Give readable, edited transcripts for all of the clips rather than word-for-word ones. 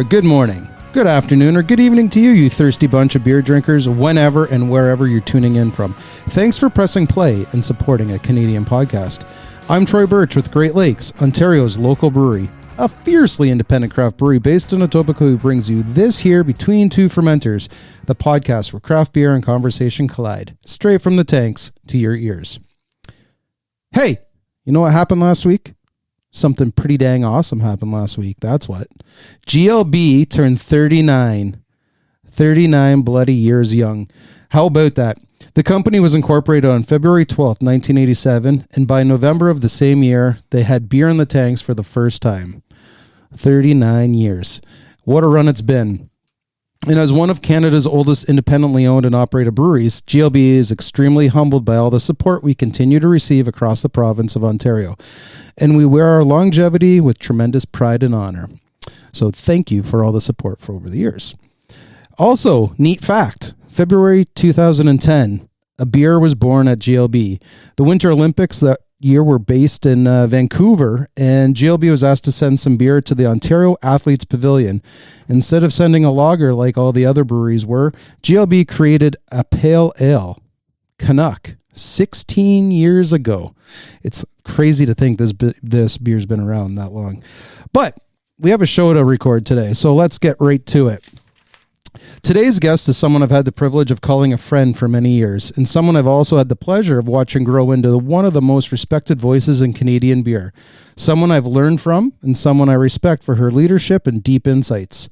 Good morning, good afternoon, or good evening to you, you thirsty bunch of beer drinkers, whenever and wherever you're tuning in from. Thanks for pressing play and supporting a Canadian podcast. I'm Troy Birch with Great Lakes, Ontario's local brewery, a fiercely independent craft brewery based in Etobicoke who brings you this here Between Two Fermenters, the podcast where craft beer and conversation collide, straight from the tanks to your ears. Hey, you know what happened last week? Something pretty dang awesome happened last week. That's what. GLB turned 39. 39 bloody years young. How about that? The company was incorporated on February 12th, 1987, and by November of the same year, they had beer in the tanks for the first time. 39 years. What a run it's been. And as one of Canada's oldest independently owned and operated breweries, GLB is extremely humbled by all the support we continue to receive across the province of Ontario. And we wear our longevity with tremendous pride and honor. So thank you for all the support for over the years. Also, neat fact, February 2010, a beer was born at GLB. The Winter Olympics that year were based in Vancouver, and GLB was asked to send some beer to the Ontario Athletes Pavilion. Instead of sending a lager like all the other breweries were, GLB created a pale ale, Canuck, 16 years ago. It's crazy to think this beer's been around that long. But we have a show to record today, so let's get right to it. Today's guest is someone I've had the privilege of calling a friend for many years, and someone I've also had the pleasure of watching grow into one of the most respected voices in Canadian beer. Someone I've learned from, and someone I respect for her leadership and deep insights.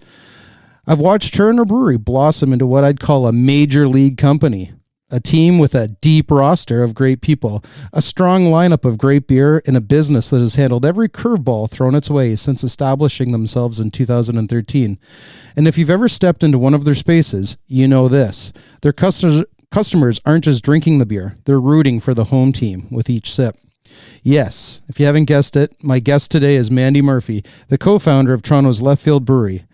I've watched her and her brewery blossom into what I'd call a major league company. A team with a deep roster of great people, a strong lineup of great beer, and a business that has handled every curveball thrown its way since establishing themselves in 2013. And if you've ever stepped into one of their spaces, you know this. Their customers aren't just drinking the beer, they're rooting for the home team with each sip. Yes, if you haven't guessed it, my guest today is Mandie Murphy, the co-founder of Toronto's Left Field Brewery.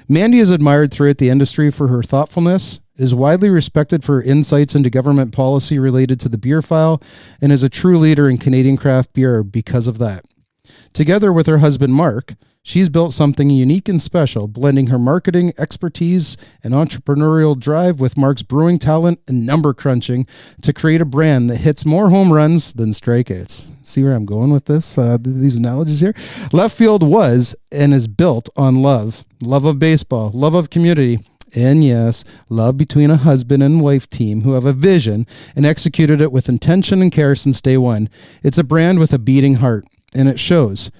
Mandie is admired throughout the industry for her thoughtfulness, is widely respected for her insights into government policy related to the beer file, and is a true leader in Canadian craft beer because of that. Together with her husband, Mark, she's built something unique and special, blending her marketing expertise and entrepreneurial drive with Mark's brewing talent and number crunching to create a brand that hits more home runs than strikeouts. See where I'm going with this? These analogies here? Left Field was and is built on love. Love of baseball, love of community, and yes, love between a husband and wife team who have a vision and executed it with intention and care since day one. It's a brand with a beating heart, and it shows.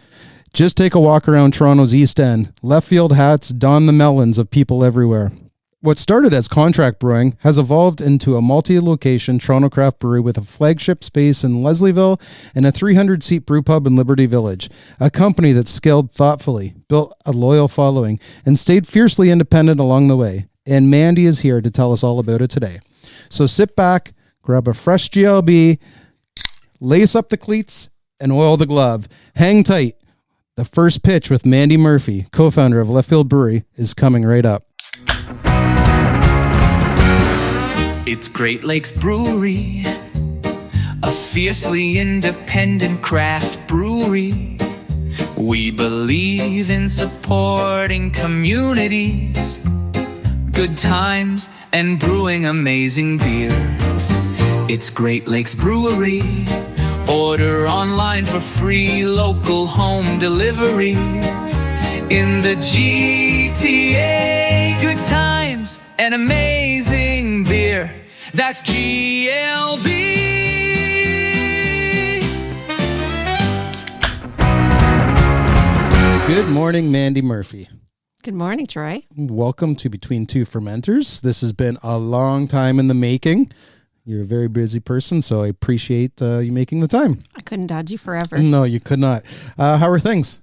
Just take a walk around Toronto's East End. Left Field hats don the melons of people everywhere. What started as contract brewing has evolved into a multi-location Toronto craft brewery with a flagship space in Leslieville and a 300-seat brew pub in Liberty Village. A company that scaled thoughtfully, built a loyal following, and stayed fiercely independent along the way. And Mandie is here to tell us all about it today. So sit back, grab a fresh GLB, lace up the cleats, and oil the glove. Hang tight. The first pitch with Mandie Murphy, co-founder of Left Field Brewery, is coming right up. It's Great Lakes Brewery, a fiercely independent craft brewery. We believe in supporting communities, good times, and brewing amazing beer. It's Great Lakes Brewery. Order online for free local home delivery. In the GTA, good times and amazing beer. That's GLB. Good morning, Mandie Murphy. Good morning, Troy. Welcome to Between Two Fermenters. This has been a long time in the making. You're a very busy person, so I appreciate you making the time. I couldn't dodge you forever. No, you could not. How are things?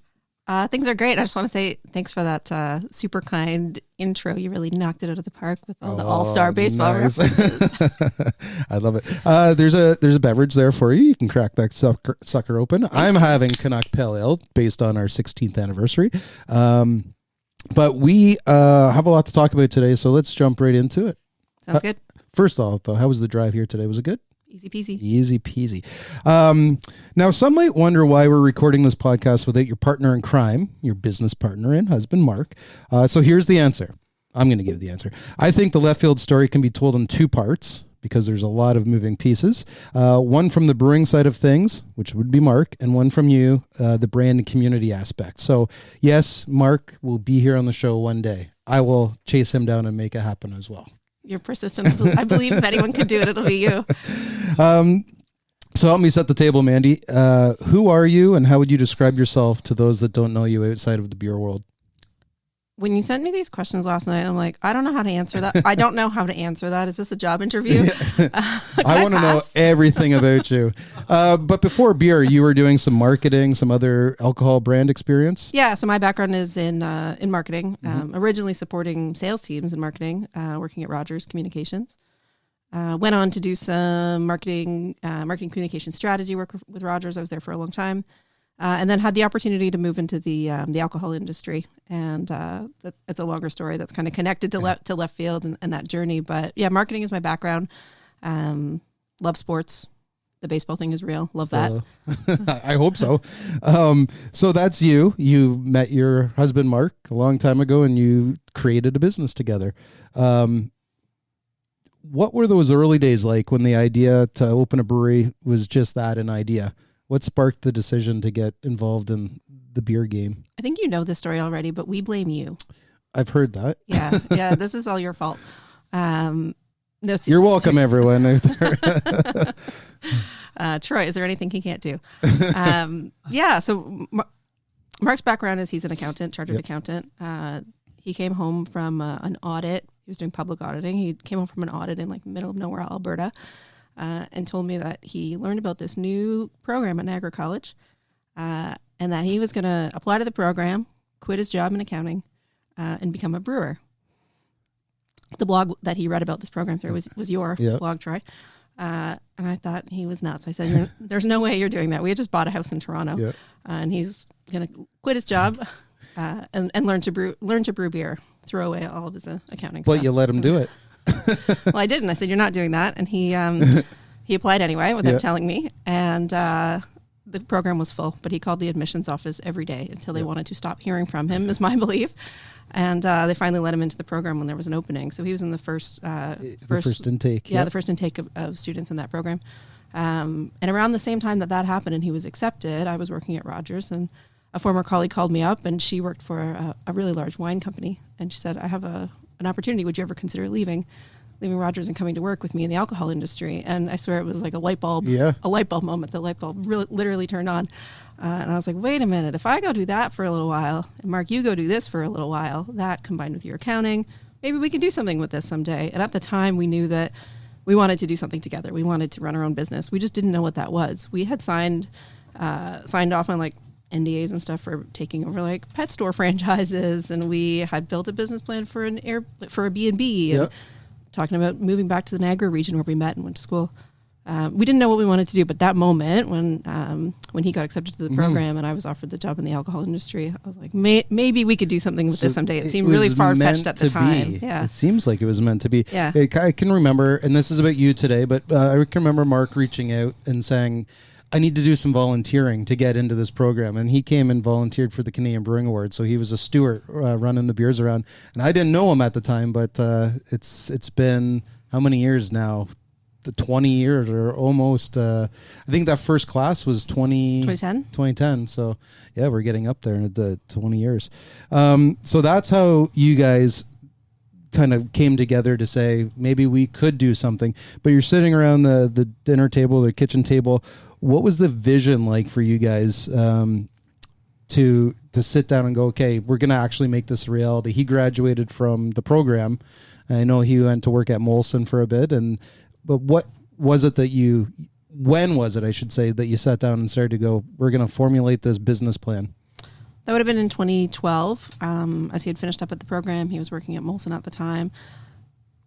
Things are great. I just want to say thanks for that super kind intro. You really knocked it out of the park with all the all-star baseball references. I love it. There's a beverage there for you. You can crack that sucker open. I'm having Canuck Pale Ale based on our 16th anniversary. But we have a lot to talk about today, so let's jump right into it. Sounds good. First off, though, how was the drive here today? Was it good? Easy peasy. Easy peasy. Now, some might wonder why we're recording this podcast without your partner in crime, your business partner and husband, Mark. So here's the answer. I'm going to give the answer. I think the left field story can be told in two parts because there's a lot of moving pieces. One from the brewing side of things, which would be Mark, and one from you, the brand and community aspect. So yes, Mark will be here on the show one day. I will chase him down and make it happen as well. You're persistent. I believe if anyone could do it, it'll be you. So help me set the table, Mandie. Who are you and how would you describe yourself to those that don't know you outside of the beer world? When you sent me these questions last night, I'm like, I don't know how to answer that. I don't know how to answer that. Is this a job interview? I want to know everything about you. But before beer, you were doing some marketing, some other alcohol brand experience? Yeah, so my background is in marketing, originally supporting sales teams in marketing, working at Rogers Communications. Went on to do some marketing communication strategy work with Rogers. I was there for a long time. And then had the opportunity to move into the alcohol industry. And it's a longer story that's kind of connected to left field and that journey. But yeah, marketing is my background. Love sports. The baseball thing is real. Love that. I hope so. So that's you. You met your husband, Mark, a long time ago, and you created a business together. What were those early days like when the idea to open a brewery was just that, an idea? What sparked the decision to get involved in the beer game? I think you know this story already, but we blame you. I've heard that. Yeah. This is all your fault. No, you're welcome, everyone. Troy, is there anything he can't do? So Mark's background is he's an accountant, chartered accountant. He came home from an audit. He was doing public auditing. He came home from an audit in like the middle of nowhere, Alberta. And told me that he learned about this new program at Niagara College and that he was going to apply to the program, quit his job in accounting, and become a brewer. The blog that he read about this program through was your blog, Troy. And I thought he was nuts. I said, there's no way you're doing that. We had just bought a house in Toronto, and he's going to quit his job and learn to brew beer, throw away all of his accounting stuff. But you let him do it. Well, I didn't. I said, you're not doing that. And he applied anyway without telling me. And the program was full, but he called the admissions office every day until they wanted to stop hearing from him, is my belief. And they finally let him into the program when there was an opening. So he was in the first intake. Yeah, the first intake of students in that program. And around the same time that happened and he was accepted, I was working at Rogers, and a former colleague called me up, and she worked for a really large wine company. And she said, I have an opportunity. Would you ever consider leaving Rogers and coming to work with me in the alcohol industry? And I swear it was like a light bulb moment. The light bulb really literally turned on. And I was like, wait a minute, if I go do that for a little while, and Mark, you go do this for a little while, that combined with your accounting, maybe we can do something with this someday. And at the time we knew that we wanted to do something together. We wanted to run our own business. We just didn't know what that was. We had signed off on like NDAs and stuff for taking over like pet store franchises, and we had built a business plan for a B&B, and talking about moving back to the Niagara region where we met and went to school. We didn't know what we wanted to do, but that moment when he got accepted to the program and I was offered the job in the alcohol industry, I was like, maybe we could do something with this someday. It seemed really far-fetched at the time. Yeah. It seems like it was meant to be. Yeah. I can remember, and this is about you today, but I can remember Mark reaching out and saying, I need to do some volunteering to get into this program. And he came and volunteered for the Canadian Brewing Awards. So he was a steward running the beers around. And I didn't know him at the time, but it's been how many years now? 20 years or almost. I think that first class was 2010. So yeah, we're getting up there in the 20 years. So that's how you guys kind of came together to say, maybe we could do something. But you're sitting around the dinner table, the kitchen table. What was the vision like for you guys to sit down and go, okay, we're going to actually make this a reality? He graduated from the program. I know he went to work at Molson for a bit. But what was it when was it, I should say, that you sat down and started to go, we're going to formulate this business plan? That would have been in 2012. As he had finished up at the program, he was working at Molson at the time.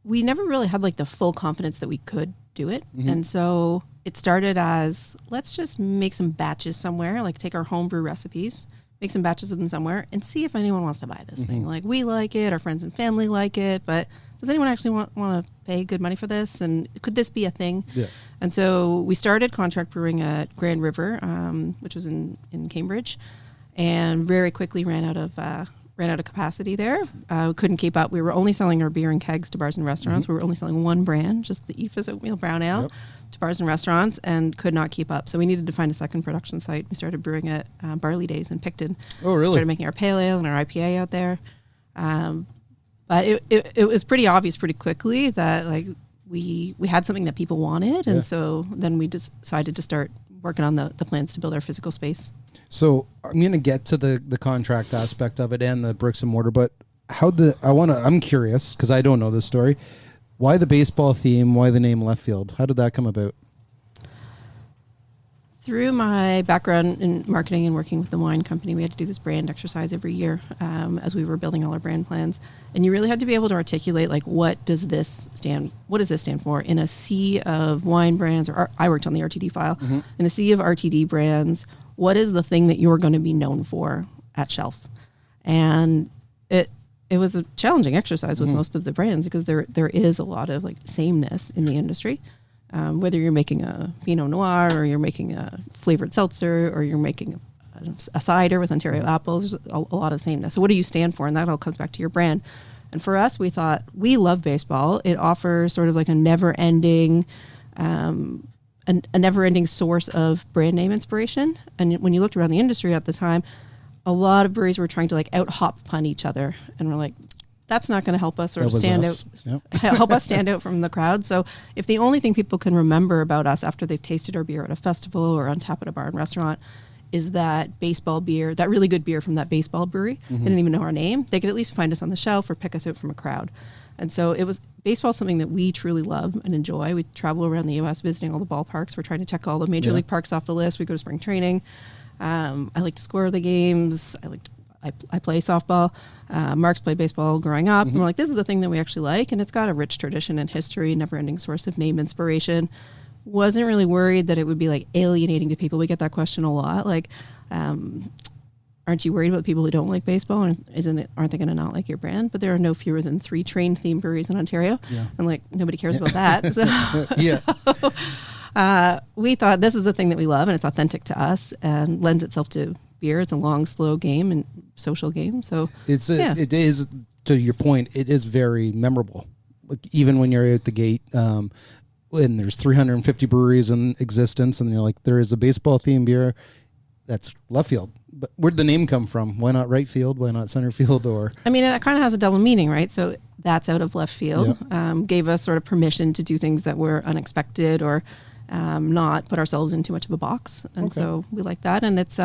We never really had like the full confidence that we could do it. Mm-hmm. And so it started as, let's just make some batches somewhere, like take our homebrew recipes, make some batches of them somewhere and see if anyone wants to buy this thing. Like, we like it, our friends and family like it, but does anyone actually want to pay good money for this? And could this be a thing? Yeah. And so we started contract brewing at Grand River, which was in Cambridge, and very quickly ran out of capacity there. Couldn't keep up. We were only selling our beer in kegs to bars and restaurants. We were only selling one brand, just the Aoife's Oatmeal Brown Ale, to bars and restaurants, and could not keep up. So we needed to find a second production site. We started brewing at Barley Days in Picton. Oh, really? Started making our pale ale and our IPA out there. But it was pretty obvious pretty quickly that like we had something that people wanted, and so then we decided to start working on the plans to build our physical space. So I'm going to get to the contract aspect of it and the bricks and mortar, but I'm curious because I don't know this story. Why the baseball theme? Why the name Left Field? How did that come about? Through my background in marketing and working with the wine company, we had to do this brand exercise every year as we were building all our brand plans. And you really had to be able to articulate, like, what does this stand for? In a sea of wine brands, or I worked on the RTD file, in a sea of RTD brands, what is the thing that you're going to be known for at shelf? And it was a challenging exercise with most of the brands because there is a lot of like sameness in the industry. Whether you're making a Pinot Noir or you're making a flavored seltzer or you're making a cider with Ontario apples, there's a lot of sameness. So what do you stand for? And that all comes back to your brand. And for us, we thought we love baseball. It offers sort of like a never-ending source of brand name inspiration. And when you looked around the industry at the time, a lot of breweries were trying to like out-hop pun each other. And we're like, that's not going to help us sort of stand out, help us stand out from the crowd. So if the only thing people can remember about us after they've tasted our beer at a festival or on tap at a bar and restaurant is that baseball beer, that really good beer from that baseball brewery, they didn't even know our name, they could at least find us on the shelf or pick us out from a crowd. And so baseball is something that we truly love and enjoy. We travel around the U.S. visiting all the ballparks. We're trying to check all the major league parks off the list. We go to spring training. I like to score the games. I play softball. Mark's played baseball growing up. And we're like, this is the thing that we actually like. And it's got a rich tradition and history, never-ending source of name inspiration. Wasn't really worried that it would be like alienating to people. We get that question a lot. Like, aren't you worried about people who don't like baseball? Aren't they going to not like your brand? But there are no fewer than 3 train theme breweries in Ontario. Yeah. And like, nobody cares about that. So, we thought this is the thing that we love and it's authentic to us and lends itself to beer. It's a long, slow game and social game. So it is, to your point, it is very memorable. Like even when you're out the gate, and there's 350 breweries in existence, and you're like, there is a baseball themed beer that's Left Field. But where'd the name come from? Why not right field? Why not center field? Or I mean, it kind of has a double meaning, right? So that's out of left field. Gave us sort of permission to do things that were unexpected or not put ourselves in too much of a box. And so we like that. And it's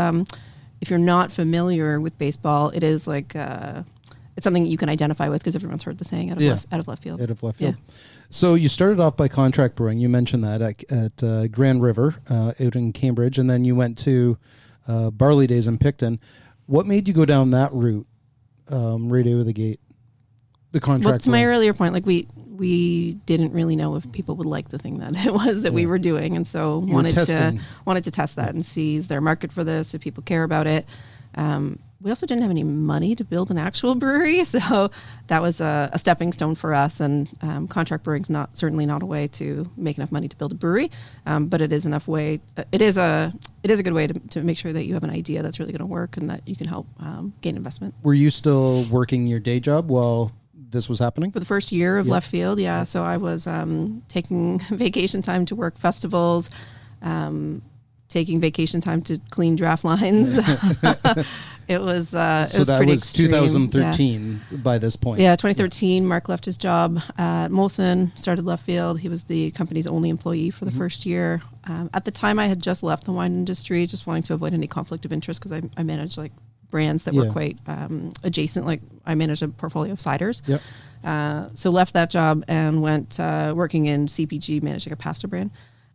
if you're not familiar with baseball, it is like it's something that you can identify with because everyone's heard the saying out of left field. Out of left field. Yeah. So you started off by contract brewing. You mentioned that at Grand River out in Cambridge, and then you went to Barley Days in Picton. What made you go down that route right out of the gate? The contract. Well, to my earlier point, like we didn't really know if people would like the thing that it was that we were doing, and so wanted to test that and see, is there a market for this? If people care about it. We also didn't have any money to build an actual brewery, so that was a stepping stone for us. And contract brewing's certainly not a way to make enough money to build a brewery, but it is enough way. It is a good way to make sure that you have an idea that's really going to work and that you can help gain investment. Were you still working your day job while this was happening? For the first year of Left Field, yeah. So I was taking vacation time to work festivals, taking vacation time to clean draft lines. It was it was pretty extreme. 2013 by this point. Yeah, 2013. Mark left his job at Molson, started Left Field. He was the company's only employee for the first year. At the time, I had just left the wine industry, just wanting to avoid any conflict of interest because I managed like brands that were quite adjacent. Like I managed a portfolio of ciders. Yep. So left that job and went working in CPG, managing a pasta brand.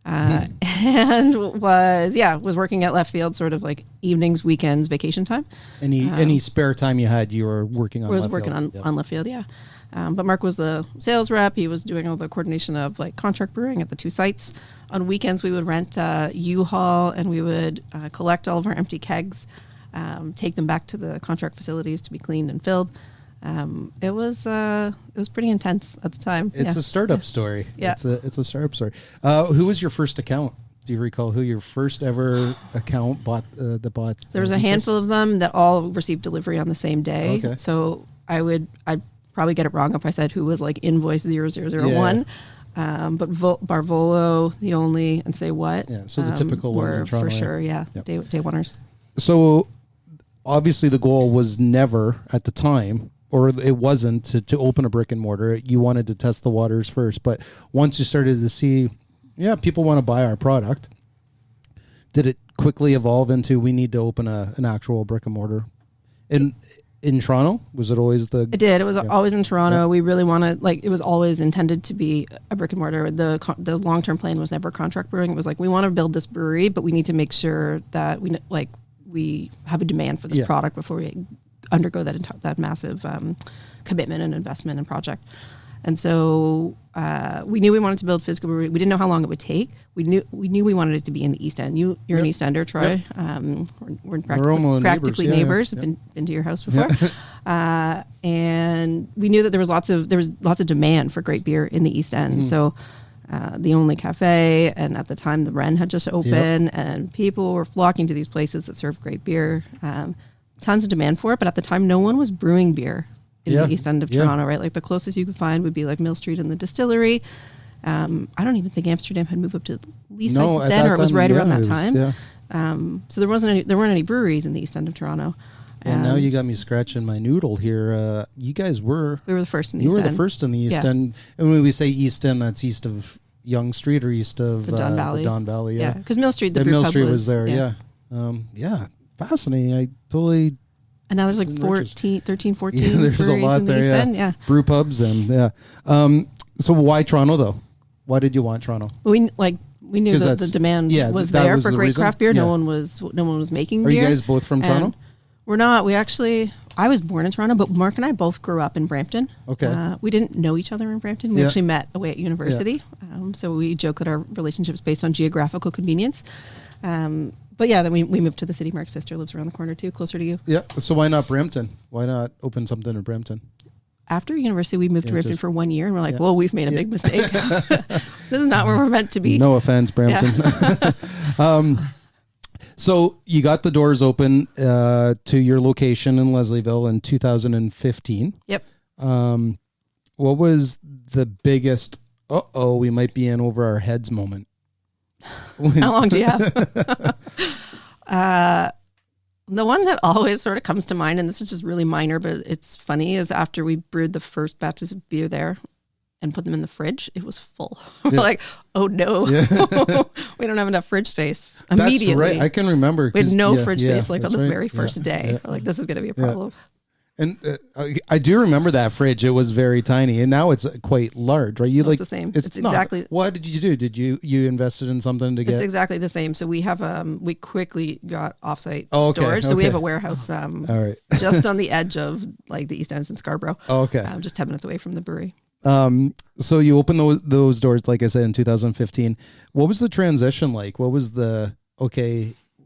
And was working at Left Field sort of like evenings, weekends, vacation time. Any spare time you had, you were working on Left Field? I was working on Left Field, yeah. But Mark was the sales rep. He was doing all the coordination of like contract brewing at the 2 sites. On weekends, we would rent a U-Haul and we would collect all of our empty kegs, take them back to the contract facilities to be cleaned and filled. It was pretty intense at the time. It's a startup story. Yeah. It's a startup story. Who was your first account? Do you recall who your first ever account bought? There was a handful of them that all received delivery on the same day. Okay. So I'd probably get it wrong if I said who was like invoice 0001. But Barvolo, The Only, and Say What. Yeah, so the typical ones were in Toronto. for sure, yeah. Yep. Day oneers. So obviously the goal was never at the time, or it wasn't to open a brick and mortar. You wanted to test the waters first. But once you started to see, people want to buy our product, did it quickly evolve into we need to open an actual brick and mortar? In Toronto? Was it always the... It did. It was always in Toronto. Yeah. We really wanted, it was always intended to be a brick and mortar. The long-term plan was never contract brewing. It was like, we want to build this brewery, but we need to make sure that we have a demand for this product before we undergo that massive commitment and investment and project. And so we knew we wanted to build physical brewery. We didn't know how long it would take. We knew we wanted it to be in the East End. You're an East Ender, Troy. Yep. We're practically neighbors. I've been to your house before. And we knew that there was lots of demand for great beer in the East End. So The Only Cafe, and at the time the Wren had just opened, and people were flocking to these places that serve great beer. Tons of demand for it, but at the time no one was brewing beer in the East End of Toronto, right? Like the closest you could find would be like Mill Street and the Distillery. I don't even think Amsterdam had moved up to Lisa then, or it was right around that time. So there weren't any breweries in the East End of Toronto. And now you got me scratching my noodle here. You guys were... We were the first in the East End. You were the first in the East End. And when we say East End, that's east of Yonge Street or east of the Don Valley. The Don Valley, yeah. Because Mill Street, the brew Mill pub Street was there, Fascinating. I totally... And now there's like 13, 14 there's breweries a lot in the there, East End. Brew pubs and so why Toronto though? Why did you want Toronto? Well, we knew that the demand was there for great craft beer. No one was making beer. Are you guys both from Toronto? We're not. I was born in Toronto, but Mark and I both grew up in Brampton. Okay. We didn't know each other in Brampton. We actually met away at university. So we joke that our relationship is based on geographical convenience. But then we moved to the city. Mark's sister lives around the corner too, closer to you. Yeah. So why not Brampton? Why not open something in Brampton? After university, we moved to Brampton for 1 year, and we're like, well, we've made a big mistake. This is not where we're meant to be. No offense, Brampton. So you got the doors open to your location in Leslieville in 2015. Yep. What was the biggest, we might be in over our heads moment? How long do you have? The one that always sort of comes to mind, and this is just really minor, but it's funny, is after we brewed the first batches of beer there and put them in the fridge, it was full. We're like, oh no, we don't have enough fridge space. Immediately. That's right. I can remember. We had no fridge space on the very first day. We're like, this is going to be a problem. And I do remember that fridge. It was very tiny, and now it's quite large, right? It's the same. It's exactly. What did you do? Did you invested in something to get? It's exactly the same. So we have we quickly got offsite storage. So we have a warehouse all right. just on the edge of like the East End in Scarborough. Oh, okay. Just 10 minutes away from the brewery. So you opened those doors, like I said, in 2015. What was the transition like? What was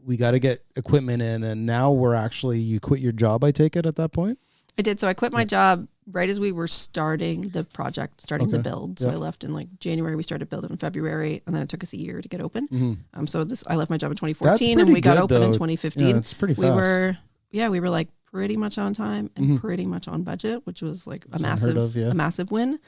we got to get equipment in, and now you quit your job, I take it, at that point? I did. So I quit my job right as we were starting the project, the build. So I left in January. We started building in February, and then it took us a year to get open. Mm-hmm. I left my job in 2014, and we got open in 2015. Yeah, it's pretty fast. We were pretty much on time and pretty much on budget, which was a massive win.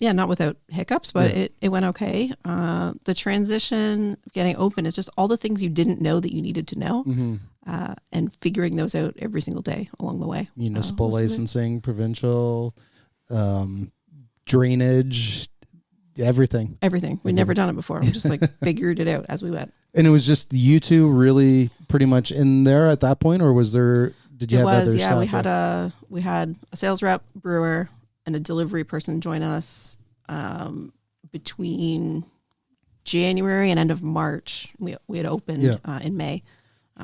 Not without hiccups, but it went okay. The transition of getting open is just all the things you didn't know that you needed to know, and figuring those out every single day along the way. Municipal licensing, provincial, drainage, everything. We'd never done it before. We just figured it out as we went. And it was just you two really pretty much in there at that point, or did you have other staff? Yeah, we had a sales rep, brewer, and a delivery person join us between January and end of March. We had opened in May.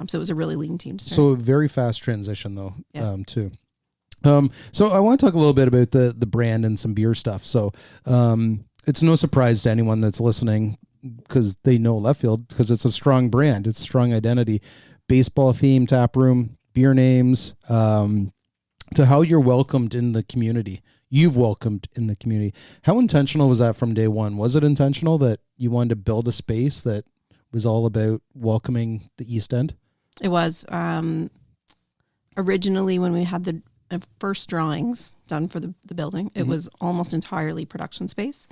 So it was a really lean team to start. So a very fast transition though, too. So I want to talk a little bit about the brand and some beer stuff. So it's no surprise to anyone that's listening, because they know Leftfield, because it's a strong brand. It's a strong identity. Baseball themed tap room, beer names, to how you're welcomed in the community. You've welcomed in the community. How intentional was that from day one? Was it intentional that you wanted to build a space that was all about welcoming the East End? It was. Originally, when we had the first drawings done for the building, it was almost entirely production space.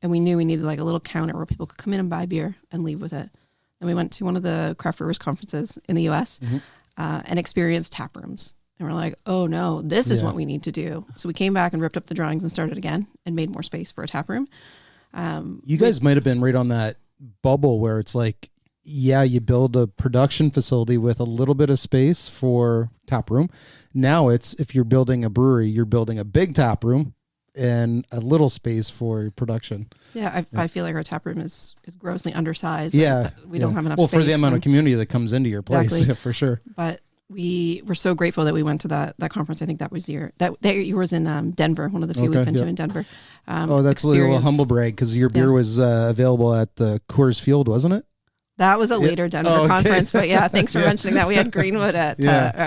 And we knew we needed like a little counter where people could come in and buy beer and leave with it. Then we went to one of the craft brewers conferences in the U.S. And experienced tap rooms. And we're like, oh no, this is what we need to do. So we came back and ripped up the drawings and started again and made more space for a tap room. You guys might have been right on that bubble where it's like, yeah, you build a production facility with a little bit of space for tap room. Now it's, if you're building a brewery, you're building a big tap room and a little space for production. Yeah, I feel like our tap room is grossly undersized. Yeah. We don't have enough space. space. For the amount of community that comes into your place, Exactly. for sure. But we were so grateful that we went to that conference. I think that was year was in Denver, one of the few we've been to in Denver. That's a little humble brag because your beer was available at the Coors Field, wasn't it? That was a later Denver conference, but thanks for mentioning that. We had Greenwood at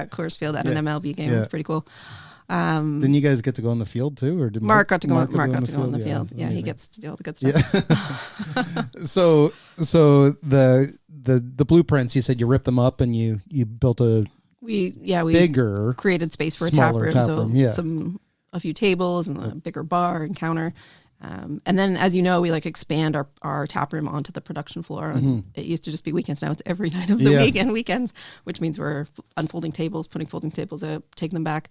Coors Field at an MLB game. It was pretty cool. Didn't you guys get to go on the field too, or did Mark got to go on the field? Yeah, he gets to do all the good stuff. Yeah. So the blueprints, you said you ripped them up and you built a we bigger created space for a tap room. A few tables and a bigger bar and counter. And then, as you know, we like expand our tap room onto the production floor. And it used to just be weekends. Now it's every night of the week and weekends, which means we're unfolding tables, putting folding tables up, taking them back.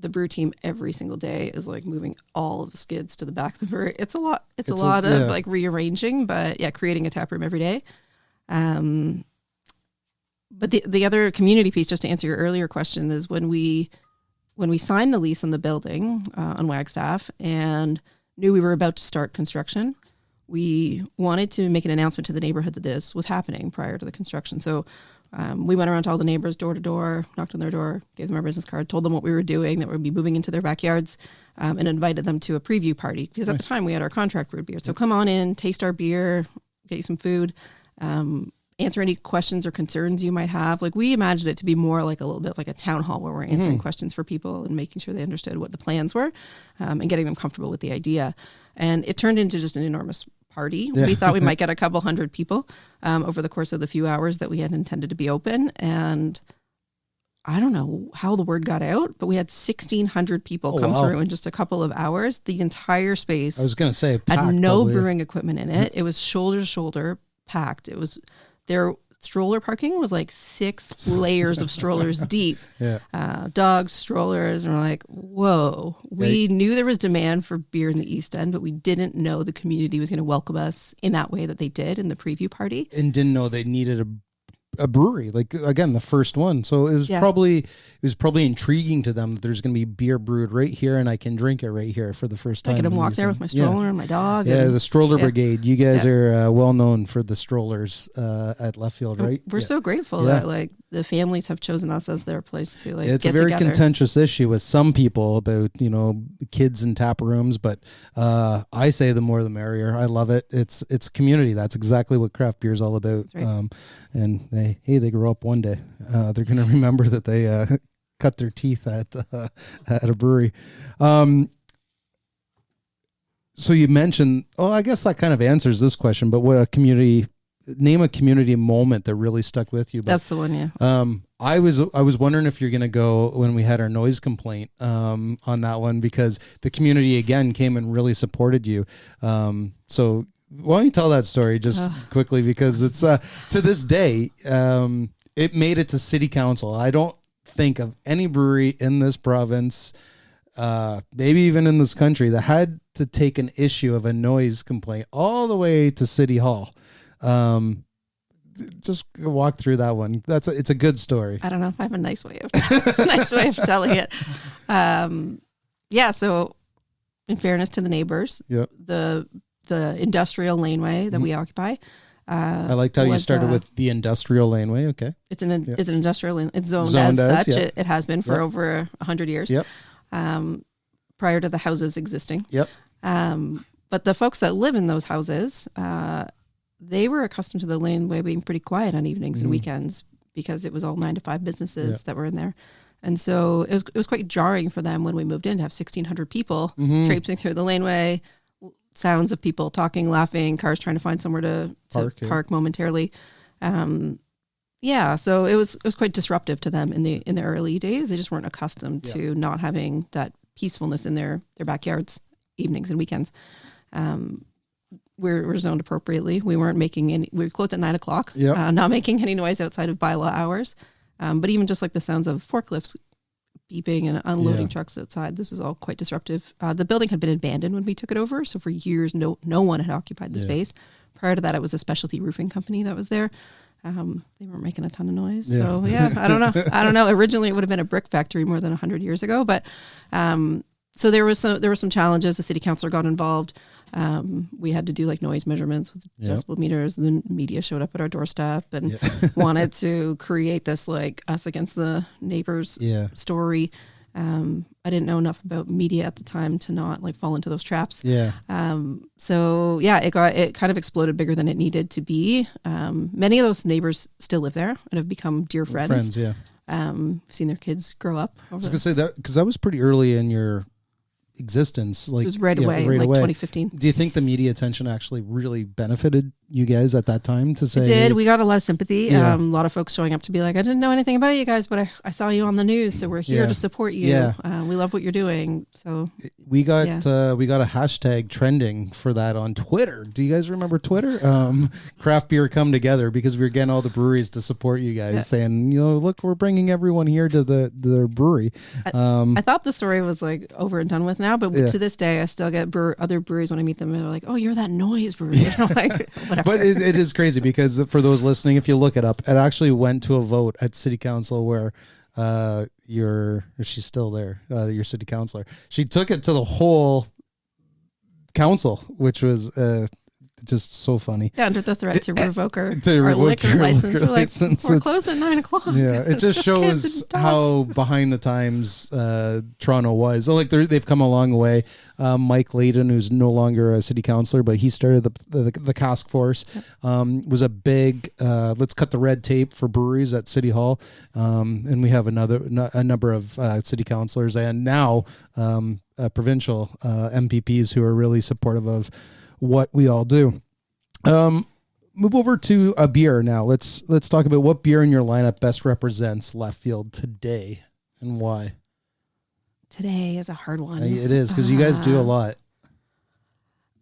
The brew team every single day is like moving all of the skids to the back of the brewery. It's a lot. It's a lot of like rearranging, but creating a tap room every day. But the other community piece, just to answer your earlier question, is when we signed the lease on the building on Wagstaff and knew we were about to start construction, we wanted to make an announcement to the neighborhood that this was happening prior to the construction. So we went around to all the neighbors door to door, knocked on their door, gave them our business card, told them what we were doing, that we'd be moving into their backyards, and invited them to a preview party. Because at the time we had our contract brewed beer. So come on in, taste our beer, get you some food, answer any questions or concerns you might have. Like, we imagined it to be more like a little bit like a town hall where we're answering questions for people and making sure they understood what the plans were, and getting them comfortable with the idea. And it turned into just an enormous party. We thought we might get a couple hundred people over the course of the few hours that we had intended to be open. And I don't know how the word got out, but we had 1,600 people come through in just a couple of hours. The entire space, I was going to say, had no brewing equipment in it. It was shoulder to shoulder packed. It was their stroller parking was like 6 layers of strollers deep. Dogs, strollers, and we're like, whoa. We knew there was demand for beer in the East End, but we didn't know the community was going to welcome us in that way that they did in the preview party. And didn't know they needed a brewery, like, again, the first one. So it was probably intriguing to them that there's going to be beer brewed right here and I can drink it right here for the first time. I could walk there with my stroller and my dog. The stroller brigade. You guys are well known for the strollers at Left Field, right? We're so grateful that like the families have chosen us as their place to like it's get a very together. contentious issue with some people about, kids in tap rooms, but I say the more the merrier. I love it. It's community. That's exactly what craft beer is all about. Right. And they grow up one day. They're going to remember that they cut their teeth at a brewery. So you mentioned, I guess that kind of answers this question, but name a community moment that really stuck with you. But, that's the one, yeah. I was wondering if you're going to go when we had our noise complaint on that one, because the community again came and really supported you. So why don't you tell that story just quickly, because it's to this day, it made it to city council. I don't think of any brewery in this province, maybe even in this country, that had to take an issue of a noise complaint all the way to City Hall. Just walk through that one. It's a good story. I don't know if I have a nice way of telling it. So in fairness to the neighbors, the industrial laneway that we occupy. I liked how you started with the industrial laneway. Okay. It's an industrial lane. It's zoned as such. Yeah. It has been for over 100 years. Yep. Prior to the houses existing. Yep. But the folks that live in those houses, they were accustomed to the laneway being pretty quiet on evenings and weekends, because it was all 9 to 5 businesses that were in there. And so it was quite jarring for them when we moved in to have 1,600 people traipsing through the laneway, sounds of people talking, laughing, cars trying to find somewhere to park momentarily. So it was quite disruptive to them in the early days. They just weren't accustomed to not having that peacefulness in their backyards, evenings and weekends. We're zoned appropriately. We weren't making any. We were closed at 9:00. Not making any noise outside of bylaw hours. But even just like the sounds of forklifts beeping and unloading trucks outside, this was all quite disruptive. The building had been abandoned when we took it over, so for years no one had occupied the space. Prior to that, it was a specialty roofing company that was there. They weren't making a ton of noise. So I don't know. Originally, it would have been a brick factory more than 100 years ago, but so there were some challenges. The city councilor got involved. We had to do like noise measurements with decibel meters, and then media showed up at our doorstep and wanted to create this like us against the neighbors story. I didn't know enough about media at the time to not like fall into those traps. It kind of exploded bigger than it needed to be. Many of those neighbors still live there and have become dear friends. Seen their kids grow up. I was gonna say that because that was pretty early in your existence. Like it was right away, like 2015. Do you think the media attention actually really benefited you guys at that time to say? It did. We got a lot of sympathy. A lot of folks showing up to be like, I didn't know anything about you guys, but I saw you on the news, so we're here to support you. We love what you're doing. So we got a hashtag trending for that on Twitter. Do you guys remember Twitter? Craft beer come together, because we were getting all the breweries to support you guys, saying, look, we're bringing everyone here to the brewery. I thought the story was like over and done with now, but to this day, I still get other breweries when I meet them, and they're like, "Oh, you're that noise brewery." Like, whatever. But it is crazy, because for those listening, if you look it up, it actually went to a vote at City Council where she's still there, your city councilor. She took it to the whole council, which was just so funny. Yeah, under the threat to revoke our liquor license. We're closed at 9:00. Yeah, it just shows how behind the times Toronto was. So like they've come a long way. Mike Layden, who's no longer a city councilor, but he started the task force. Was a big let's cut the red tape for breweries at City Hall, and we have a number of city councilors and now provincial MPPs who are really supportive of what we all do. Move over to a beer now. Let's talk about what beer in your lineup best represents left field today and why. Today is a hard one. It is, because you guys do a lot.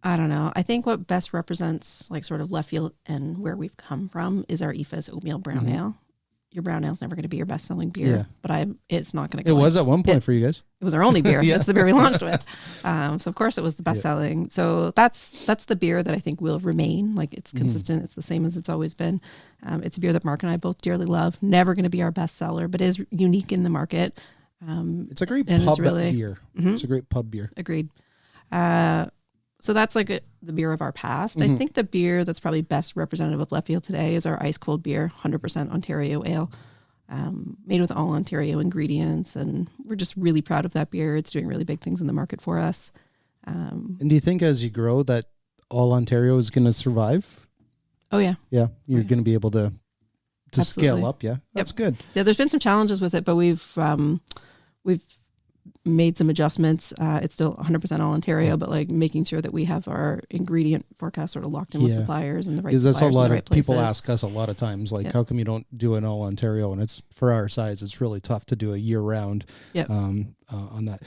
I don't know. I think what best represents like sort of left field and where we've come from is our EFA's oatmeal brown ale. Your brown ale is never going to be your best selling beer, but it's not going to go. It was at one point for you guys. It was our only beer. It's the beer we launched with. So of course it was the best selling. So that's the beer that I think will remain. Like it's consistent. It's the same as it's always been. It's a beer that Mark and I both dearly love. Never going to be our best seller, but is unique in the market. It's a great pub beer. It's a great pub beer. Agreed. So that's like the beer of our past. I think the beer that's probably best representative of left field today is our ice cold beer, 100% Ontario ale, made with all Ontario ingredients. And we're just really proud of that beer. It's doing really big things in the market for us. And do you think as you grow that all Ontario is going to survive? Oh, yeah. Yeah. You're going to be able to scale up. Yeah. That's good. Yeah. There's been some challenges with it, but we've made some adjustments. It's still 100% all Ontario, but like making sure that we have our ingredient forecast sort of locked in with suppliers and the right suppliers. That's a lot of people ask us a lot of times, like, how come you don't do an all Ontario? And it's for our size, it's really tough to do a year round on that.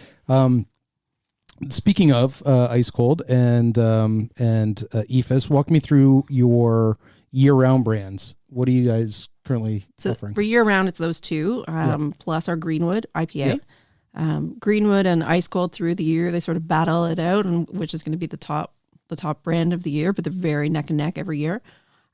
Speaking of ice cold and EFAS, walk me through your year round brands. What are you guys currently offering? For year round, it's those two, plus our Greenwood IPA. Greenwood and ice cold through the year, they sort of battle it out, and which is going to be the top brand of the year, but they're very neck and neck every year.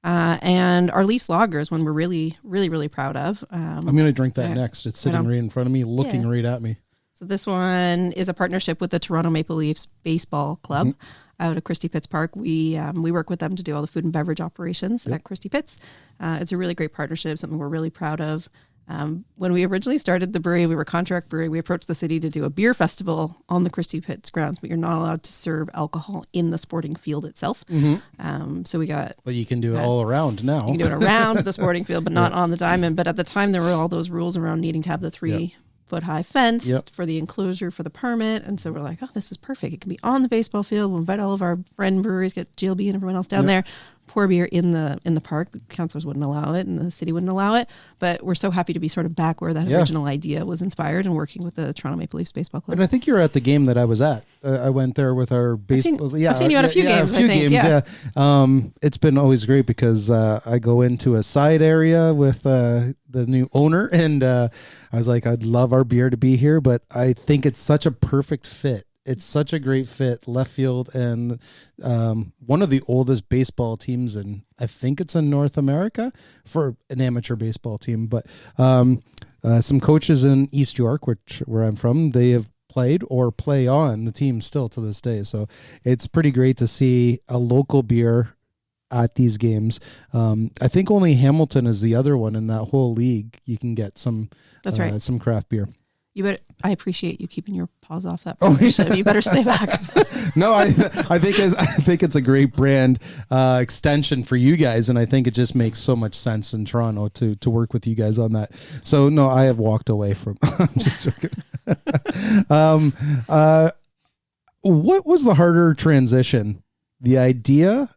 And our Leafs Lager is one we're really, really, really proud of. I'm going to drink that next. It's sitting right in front of me, looking right at me. So this one is a partnership with the Toronto Maple Leafs Baseball Club out of Christie Pitts Park. We work with them to do all the food and beverage operations at Christie Pitts. It's a really great partnership, something we're really proud of. When we originally started the brewery, we were contract brewery. We approached the city to do a beer festival on the Christie Pitts grounds, but you're not allowed to serve alcohol in the sporting field itself. So we got... But you can do it all around now. You can do it around the sporting field, but not on the diamond. But at the time, there were all those rules around needing to have the three foot high fence Yep. for the enclosure for the permit. And so we're like, oh, this is perfect. It can be on the baseball field. We'll invite all of our friend breweries, get GLB and everyone else down there, pour beer in the park. Councilors wouldn't allow it and the city wouldn't allow it. But we're so happy to be sort of back where that original idea was inspired and working with the Toronto Maple Leafs Baseball Club. And I think you were at the game that I was at. I went there with our baseball. I've seen you at a few games. A few games. Yeah. It's been always great because I go into a side area with the new owner, and I was like, I'd love our beer to be here, but I think it's such a perfect fit. It's such a great fit, left field, and one of the oldest baseball teams in, I think it's in North America for an amateur baseball team. But some coaches in East York, where I'm from, they have played or play on the team still to this day. So it's pretty great to see a local beer at these games. I think only Hamilton is the other one in that whole league. You can get some. That's right. Some craft beer. I appreciate you keeping your paws off that. Yeah. You better stay back. No, I think it's a great brand extension for you guys, and I think it just makes so much sense in Toronto to work with you guys on that. So no, I have walked away from. I'm just joking. What was the harder transition? The idea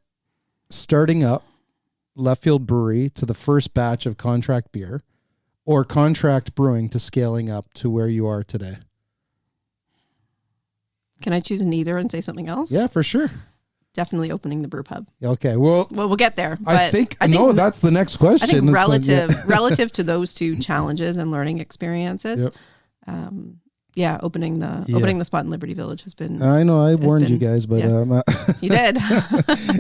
starting up Left Field Brewery to the first batch of contract beer, or contract brewing to scaling up to where you are today? Can I choose neither and say something else? Yeah, for sure. Definitely opening the brew pub. Okay, well, we'll get there. I think that's the next question. I think relative to those two challenges and learning experiences, opening the spot in Liberty Village has been. I know I warned you guys, but you did.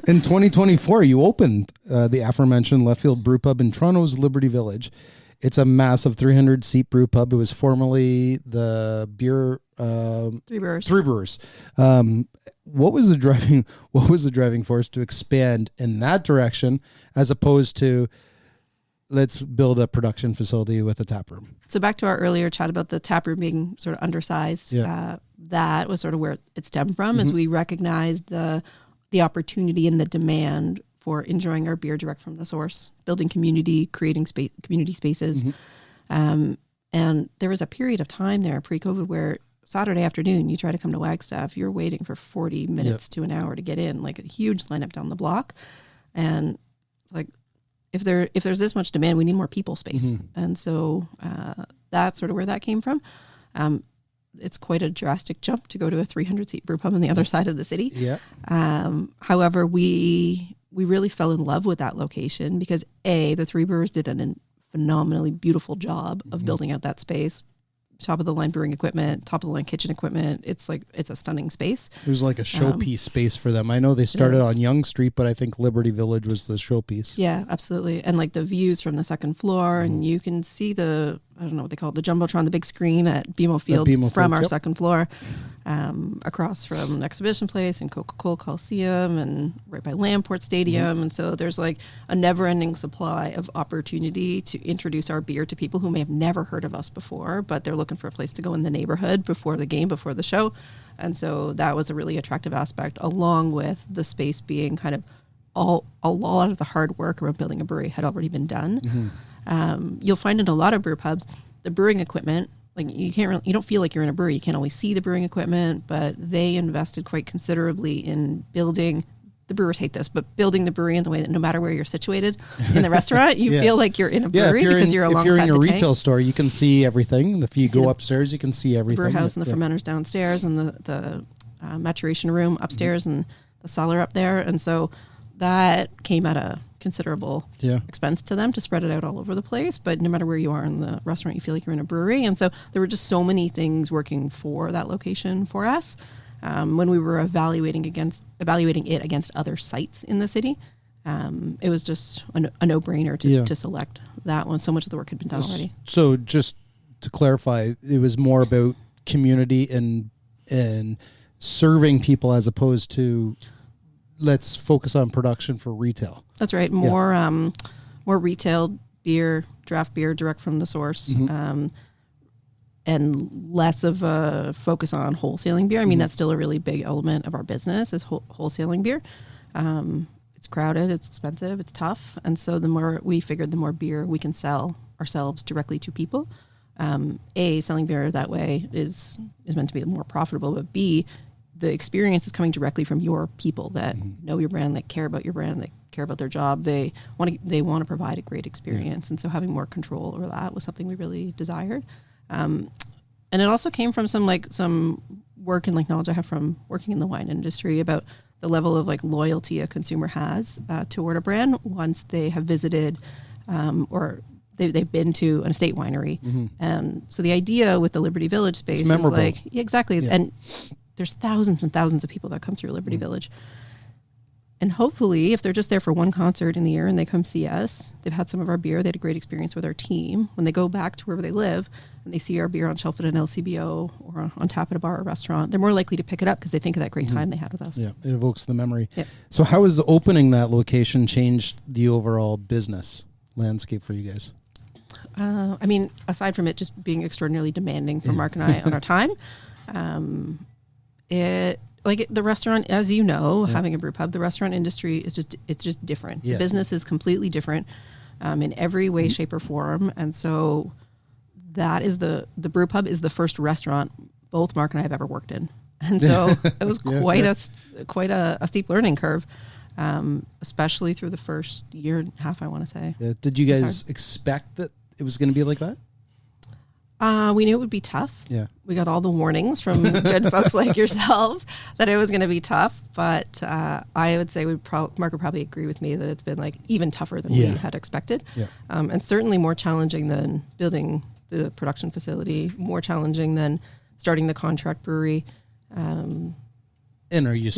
In 2024, you opened the aforementioned Left Field Brew Pub in Toronto's Liberty Village. It's a massive 300-seat brew pub. It was formerly the beer. Three Brewers. What was the driving force to expand in that direction, as opposed to let's build a production facility with a tap room? So back to our earlier chat about the tap room being sort of undersized. That was sort of where it stemmed from, as we recognized the opportunity and the demand for enjoying our beer direct from the source, building community, creating community spaces. And there was a period of time there pre-COVID where Saturday afternoon, you try to come to Wagstaff, you're waiting for 40 minutes to an hour to get in, like a huge lineup down the block. And it's like, if there's this much demand, we need more people space. And so that's sort of where that came from. It's quite a drastic jump to go to a 300-seat brew pub on the other side of the city. However, we really fell in love with that location because the Three Brewers did a phenomenally beautiful job of building out that space. Top of the line brewing equipment, top of the line kitchen equipment. It's a stunning space. It was like a showpiece space for them. I know they started on Yonge Street, but I think Liberty Village was the showpiece. Yeah, absolutely. And like the views from the second floor, and you can see I don't know what they call it, the Jumbotron, the big screen at BMO Field from our second floor, across from Exhibition Place and Coca-Cola Coliseum and right by Lamport Stadium. And so there's like a never-ending supply of opportunity to introduce our beer to people who may have never heard of us before, but they're looking for a place to go in the neighborhood before the game, before the show. And so that was a really attractive aspect, along with the space being kind of a lot of the hard work around building a brewery had already been done. You'll find in a lot of brew pubs, the brewing equipment, like you don't feel like you're in a brewery. You can't always see the brewing equipment, but they invested quite considerably in building. The brewers hate this, but building the brewery in the way that no matter where you're situated in the restaurant, you feel like you're in a brewery because you're alongside the If you're in a tanks. retail store, you can see everything. If you go upstairs, you can see everything. The brew house and the fermenters downstairs, and the maturation room upstairs, and the cellar up there. And so that came at a considerable expense to them to spread it out all over the place. But no matter where you are in the restaurant, you feel like you're in a brewery. And so there were just so many things working for that location for us. When we were evaluating it against other sites in the city, it was just a no-brainer to select that one. So much of the work had been done already. So just to clarify, it was more about community and serving people as opposed to let's focus on production for retail. That's right. More retail beer, draft beer, direct from the source. And less of a focus on wholesaling beer. I mean, that's still a really big element of our business is wholesaling beer. It's crowded, it's expensive, it's tough. And so the more we figured, the more beer we can sell ourselves directly to people. A, selling beer that way is meant to be more profitable, but B, the experience is coming directly from your people that know your brand, that care about your brand, that care about their job. They want to provide a great experience. And so having more control over that was something we really desired. And it also came from some work and knowledge I have from working in the wine industry about the level of loyalty a consumer has toward a brand once they have visited or they've been to an estate winery. And so the idea with the Liberty Village space is exactly. Yeah. And there's thousands and thousands of people that come through Liberty Village. And hopefully, if they're just there for one concert in the year and they come see us, they've had some of our beer, they had a great experience with our team. When they go back to wherever they live and they see our beer on shelf at an LCBO or on tap at a bar or restaurant, they're more likely to pick it up because they think of that great time they had with us. Yeah, it evokes the memory. Yeah. So how has opening that location changed the overall business landscape for you guys? Aside from it just being extraordinarily demanding for Mark and I on our time, the restaurant, as you know, having a brew pub, the restaurant industry is just different. Yes. The business is completely different in every way, shape, or form. And so that is the brew pub is the first restaurant both Mark and I have ever worked in. And so it was quite a steep learning curve, especially through the first year and a half, I want to say. Yeah. Did you guys expect that it was going to be like that? We knew it would be tough. Yeah. We got all the warnings from good folks like yourselves that it was going to be tough. But I would say Mark would probably agree with me that it's been even tougher than we had expected. Yeah. And certainly more challenging than building the production facility, more challenging than starting the contract brewery. And are you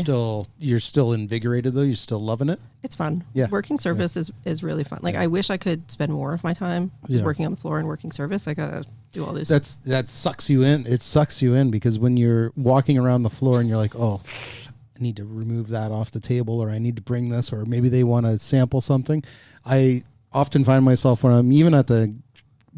you're still invigorated though? You're still loving it? It's fun. Yeah. Working service is really fun. I wish I could spend more of my time just working on the floor and working service. I gotta do all this. That sucks you in. It sucks you in because when you're walking around the floor and you're like, oh, I need to remove that off the table, or I need to bring this, or maybe they want to sample something. I often find myself when I'm even at the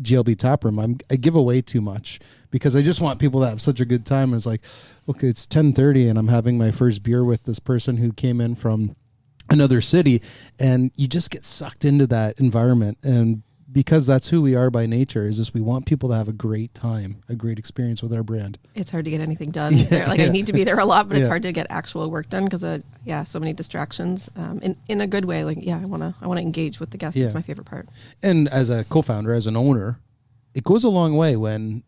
GLB tap room, I give away too much because I just want people to have such a good time. It's like, okay, it's 10:30 and I'm having my first beer with this person who came in from another city, and you just get sucked into that environment. And because that's who we are by nature, is just we want people to have a great time, a great experience with our brand. It's hard to get anything done there. I need to be there a lot, but it's hard to get actual work done because so many distractions. In a good way. I want to engage with the guests. It's my favorite part. And as a co-founder, as an owner, it goes a long way when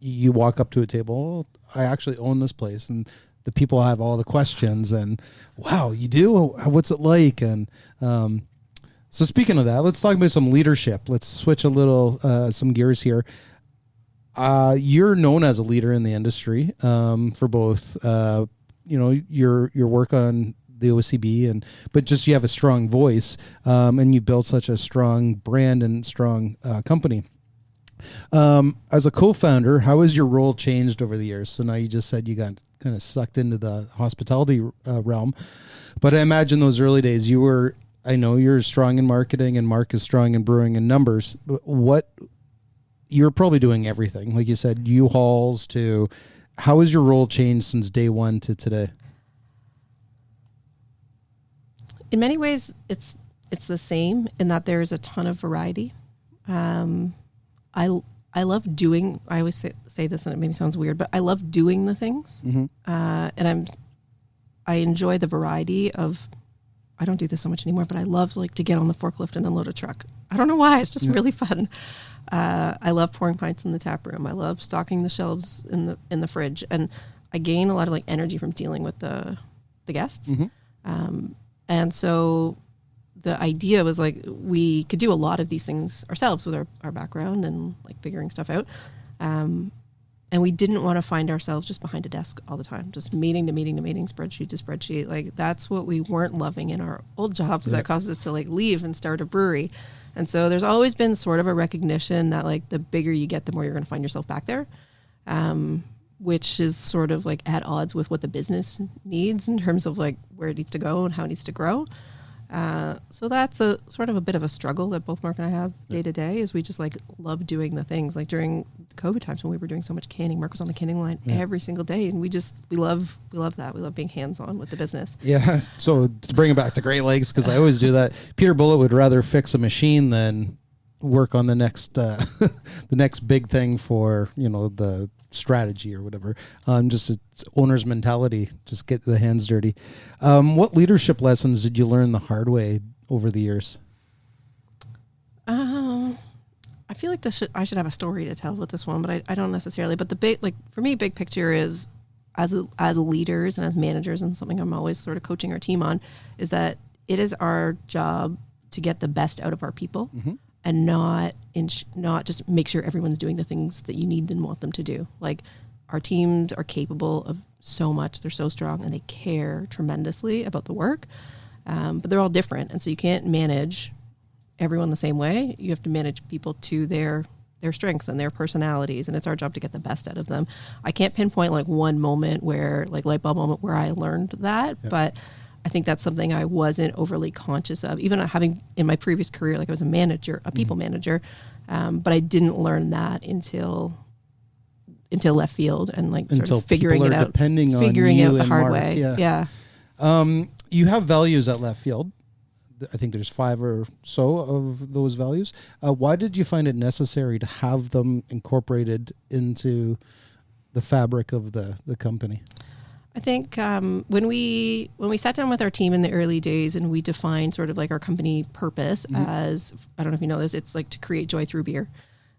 you walk up to a table. Oh, I actually own this place, and the people have all the questions. And wow, you do? What's it like? And so speaking of that, let's talk about some leadership. Let's switch a little, some gears here. You're known as a leader in the industry for both, your work on the OCB, but just you have a strong voice, and you built such a strong brand and strong company. As a co-founder, how has your role changed over the years? So now you just said you got kind of sucked into the hospitality realm, but I imagine those early days I know you're strong in marketing and Mark is strong in brewing and numbers, but you're probably doing everything. Like you said, U-Hauls to, how has your role changed since day one to today? In many ways, it's the same in that there's a ton of variety. I love doing, I always say this and it maybe sounds weird, but I love doing the things. Mm-hmm. And I enjoy the variety of, I don't do this so much anymore, but I love to get on the forklift and unload a truck. I don't know why. It's just really fun. I love pouring pints in the tap room. I love stocking the shelves in the fridge, and I gain a lot of energy from dealing with the guests. Mm-hmm. And so the idea was we could do a lot of these things ourselves with our background and figuring stuff out. And we didn't want to find ourselves just behind a desk all the time, just meeting to meeting to meeting, spreadsheet to spreadsheet. That's what we weren't loving in our old jobs that caused us to leave and start a brewery. And so there's always been sort of a recognition that the bigger you get, the more you're going to find yourself back there, which is sort of at odds with what the business needs in terms of where it needs to go and how it needs to grow. So that's a sort of a bit of a struggle that both Mark and I have day to day, is we just love doing the things. During COVID times when we were doing so much canning, Mark was on the canning line every single day, and we love that. We love being hands-on with the business. Yeah. So to bring it back to Great Lakes, because I always do that, Peter Bullitt would rather fix a machine than work on the next the next big thing for the strategy or whatever. Just it's owner's mentality. Just get the hands dirty. What leadership lessons did you learn the hard way over the years? I feel like I should have a story to tell with this one, but I don't necessarily. But for me, big picture is as leaders and as managers, and something I'm always sort of coaching our team on, is that it is our job to get the best out of our people, and not just make sure everyone's doing the things that you need and want them to do. Like, our teams are capable of so much. They're so strong and they care tremendously about the work. But they're all different. And so you can't manage everyone the same way. You have to manage people to their strengths and their personalities. And it's our job to get the best out of them. I can't pinpoint like one moment where, like, light bulb moment where I learned that, but I think that's something I wasn't overly conscious of, even having in my previous career, like I was a people manager, but I didn't learn that until left field and like sort of figuring it out, figuring out the hard way. Yeah. You have values at left field. I think there's 5 or so of those values. Why did you find it necessary to have them incorporated into the fabric of the company? I think when we sat down with our team in the early days and we defined sort of like our company purpose as, I don't know if you know this, it's like to create joy through beer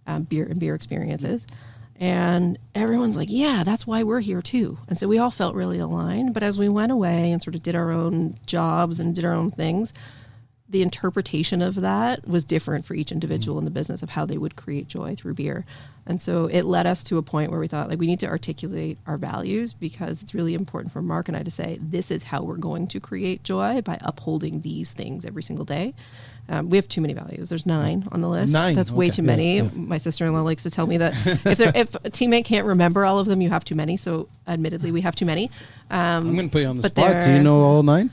and beer experiences. And everyone's like, yeah, that's why we're here too. And so we all felt really aligned. But as we went away and sort of did our own jobs and did our own things, the interpretation of that was different for each individual in the business of how they would create joy through beer. And so it led us to a point where we thought, like, we need to articulate our values, because it's really important for Mark and I to say, this is how we're going to create joy, by upholding these things every single day. We have too many values. There's 9 on the list. 9. That's way too many. Yeah. My sister-in-law likes to tell me that if a teammate can't remember all of them, you have too many. So admittedly, we have too many. I'm going to put you on the spot. Do you know all 9?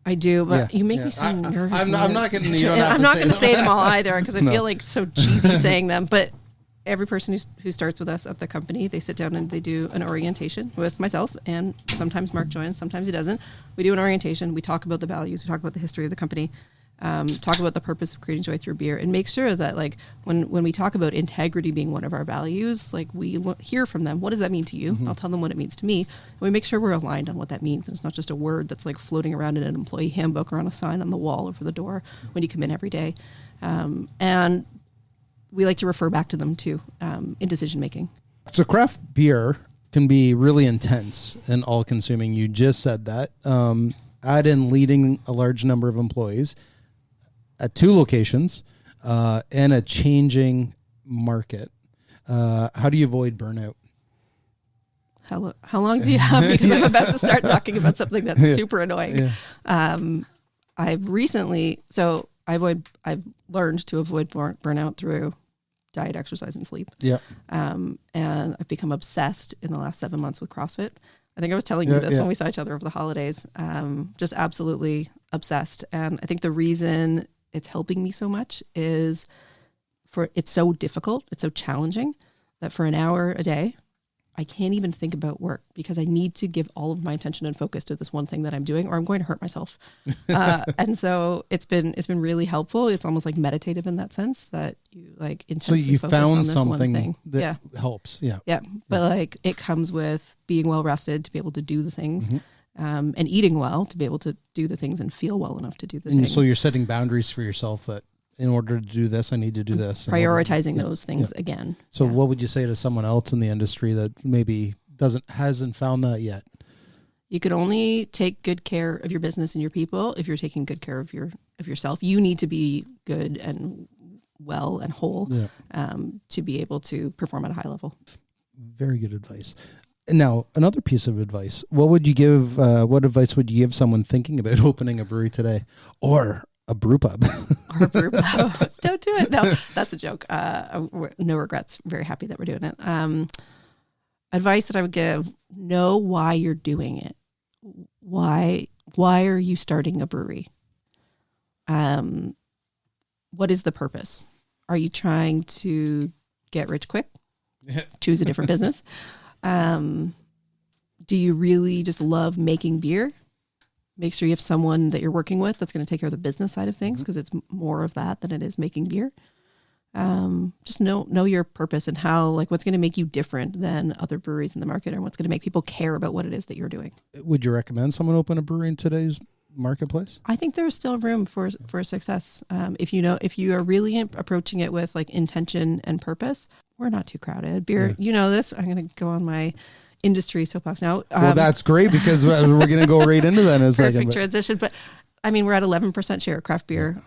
I do, but you make me so nervous. I'm not going to. I'm not going to say them all either, because I feel like so cheesy saying them. But every person who starts with us at the company, they sit down and they do an orientation with myself, and sometimes Mark joins, sometimes he doesn't. We do an orientation. We talk about the values. We talk about the history of the company. Talk about the purpose of creating joy through beer, and make sure that, like, when we talk about integrity being one of our values, like, we hear from them. What does that mean to you? I'll tell them what it means to me. And we make sure we're aligned on what that means. And it's not just a word that's like floating around in an employee handbook or on a sign on the wall over the door when you come in every day. And we like to refer back to them too in decision making. So craft beer can be really intense and all consuming. You just said that. Add in leading a large number of employees at 2 locations, and a changing market. How do you avoid burnout? How long do you have? Because I'm about to start talking about something that's super annoying. I've learned to avoid burnout through diet, exercise, and sleep. Yeah. And I've become obsessed in the last 7 months with CrossFit. I think I was telling you this when we saw each other over the holidays. Just absolutely obsessed. And I think the reason it's helping me so much is it's so difficult, it's so challenging, that for an hour a day, I can't even think about work, because I need to give all of my attention and focus to this one thing that I'm doing, or I'm going to hurt myself. And so it's been really helpful. It's almost like meditative in that sense, that you like intensely focus on this one thing. That helps. Yeah. But like, it comes with being well rested to be able to do the things. And eating well to be able to do the things and feel well enough to do the things. So you're setting boundaries for yourself, that in order to do this, I need to do this. Prioritizing those things again. So what would you say to someone else in the industry that maybe hasn't found that yet? You can only take good care of your business and your people if you're taking good care of yourself. You need to be good and well and whole to be able to perform at a high level. Very good advice. Now, another piece of advice. What advice would you give someone thinking about opening a brewery today, or a brew pub? Or a brew pub. Don't do it. No, that's a joke. No regrets. Very happy that we're doing it. Advice that I would give: know why you're doing it. Why are you starting a brewery? What is the purpose? Are you trying to get rich quick? Choose a different business. Do you really just love making beer? Make sure you have someone that you're working with that's going to take care of the business side of things, because it's more of that than it is making beer. just know your purpose and how, like, what's going to make you different than other breweries in the market, and what's going to make people care about what it is that you're doing. Would you recommend someone open a brewery in today's marketplace? I think there's still room for success. If you are really approaching it with like intention and purpose, we're not too crowded. Beer, this. I'm going to go on my industry soapbox now. Well, that's great, because we're going to go right into that in a second. Perfect transition. But I mean, we're at 11% share. Craft beer,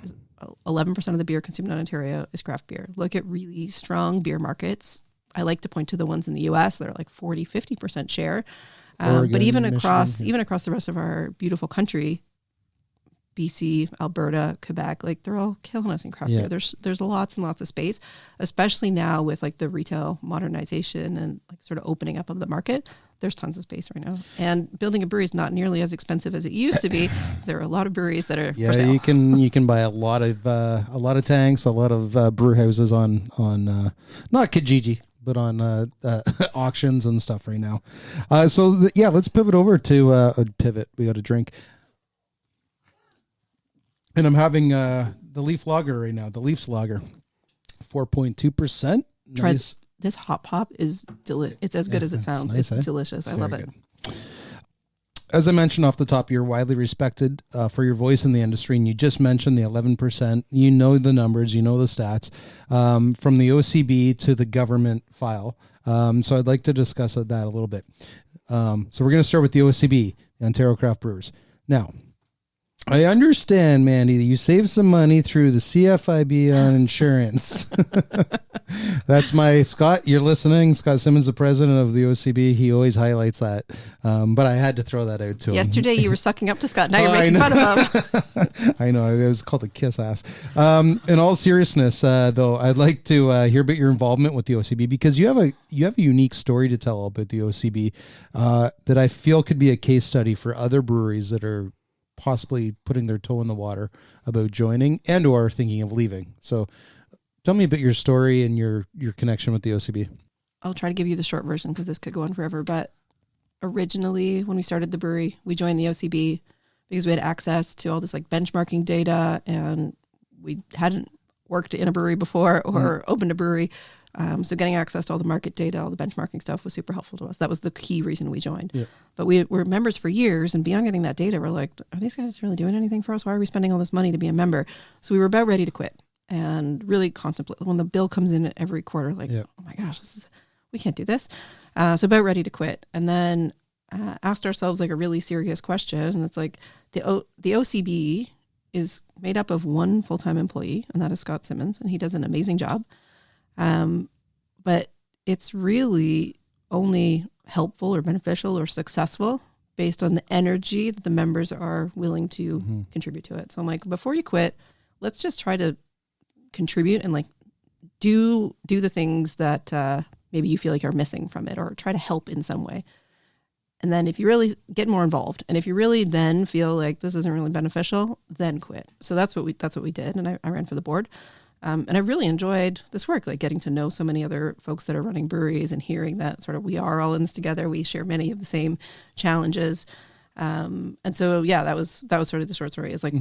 11% of the beer consumed in Ontario is craft beer. Look at really strong beer markets. I like to point to the ones in the US that are like 40, 50% share. Oregon, but even Michigan, across the rest of our beautiful country, BC, Alberta, Quebec, like they're all killing us in craft beer. There's lots and lots of space, especially now with like the retail modernization and like sort of opening up of the market. There's tons of space right now, and building a brewery is not nearly as expensive as it used to be. There are a lot of breweries that are for sale. you can buy a lot of tanks, a lot of brew houses on not Kijiji, but on auctions and stuff right now. Let's pivot over to pivot. We got a drink. And I'm having the Leaf Lager right now, the Leafs Lager, 4.2%. Nice. This hot pop is delicious. It's as good as it sounds. Nice, it's delicious. I love it. Good. As I mentioned off the top, you're widely respected for your voice in the industry, and you just mentioned the 11%. You know the numbers, you know the stats, from the OCB to the government file. So I'd like to discuss that a little bit. So we're going to start with the OCB, the Ontario Craft Brewers. Now, I understand, Mandie, that you save some money through the CFIB on insurance. That's my Scott. You're listening. Scott Simmons, the president of the OCB. He always highlights that. But I had to throw that out to him. Yesterday, you were sucking up to Scott. Now you're making fun of him. I know. It was called a kiss ass. In all seriousness, though, I'd like to hear about your involvement with the OCB, because you have a unique story to tell about the OCB that I feel could be a case study for other breweries that are possibly putting their toe in the water about joining and or thinking of leaving. So tell me about your story and your connection with the OCB. I'll try to give you the short version because this could go on forever. But originally, when we started the brewery, we joined the OCB because we had access to all this like benchmarking data, and we hadn't worked in a brewery before or opened a brewery. So getting access to all the market data, all the benchmarking stuff was super helpful to us. That was the key reason we joined. Yeah. But we were members for years, and beyond getting that data, we're like, are these guys really doing anything for us? Why are we spending all this money to be a member? So we were about ready to quit and really contemplate when the bill comes in every quarter, like, oh my gosh, we can't do this. So about ready to quit. And then asked ourselves like a really serious question. And it's like the OCB is made up of one full-time employee, and that is Scott Simmons, and he does an amazing job. But it's really only helpful or beneficial or successful based on the energy that the members are willing to contribute to it. So I'm like, before you quit, let's just try to contribute and like do the things that maybe you feel like are missing from it, or try to help in some way. And then if you really get more involved, and if you really then feel like this isn't really beneficial, then quit. So that's what we did. And I ran for the board. And I really enjoyed this work, like getting to know so many other folks that are running breweries and hearing that sort of we are all in this together. We share many of the same challenges. And so, that was sort of the short story, is like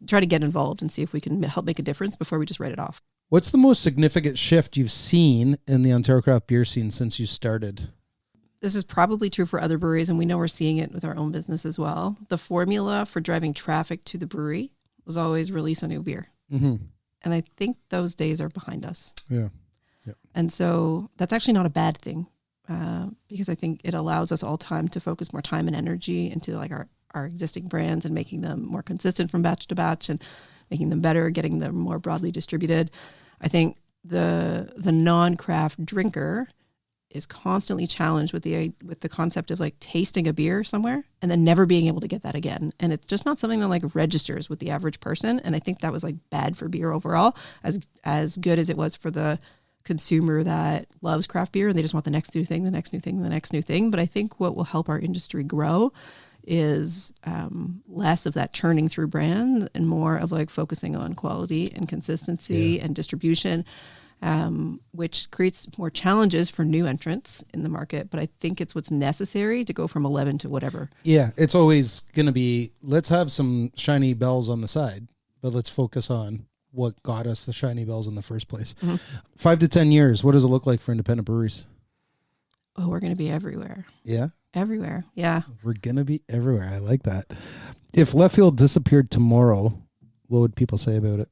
try to get involved and see if we can help make a difference before we just write it off. What's the most significant shift you've seen in the Ontario craft beer scene since you started? This is probably true for other breweries, and we know we're seeing it with our own business as well. The formula for driving traffic to the brewery was always release a new beer. Mm-hmm. And I think those days are behind us. Yeah. Yep. And so that's actually not a bad thing, because I think it allows us all time to focus more time and energy into like our existing brands and making them more consistent from batch to batch and making them better, getting them more broadly distributed. I think the non-craft drinker is constantly challenged with the concept of like tasting a beer somewhere and then never being able to get that again. And it's just not something that like registers with the average person. And I think that was like bad for beer overall, as good as it was for the consumer that loves craft beer and they just want the next new thing, the next new thing, the next new thing. But I think what will help our industry grow is less of that churning through brands and more of like focusing on quality and consistency and distribution. Which creates more challenges for new entrants in the market. But I think it's what's necessary to go from 11 to whatever. Yeah, it's always going to be, let's have some shiny bells on the side, but let's focus on what got us the shiny bells in the first place. 5 to 10 years, what does it look like for independent breweries? Oh, we're going to be everywhere. Yeah? Everywhere. Yeah. We're going to be everywhere. I like that. If Left Field disappeared tomorrow, what would people say about it?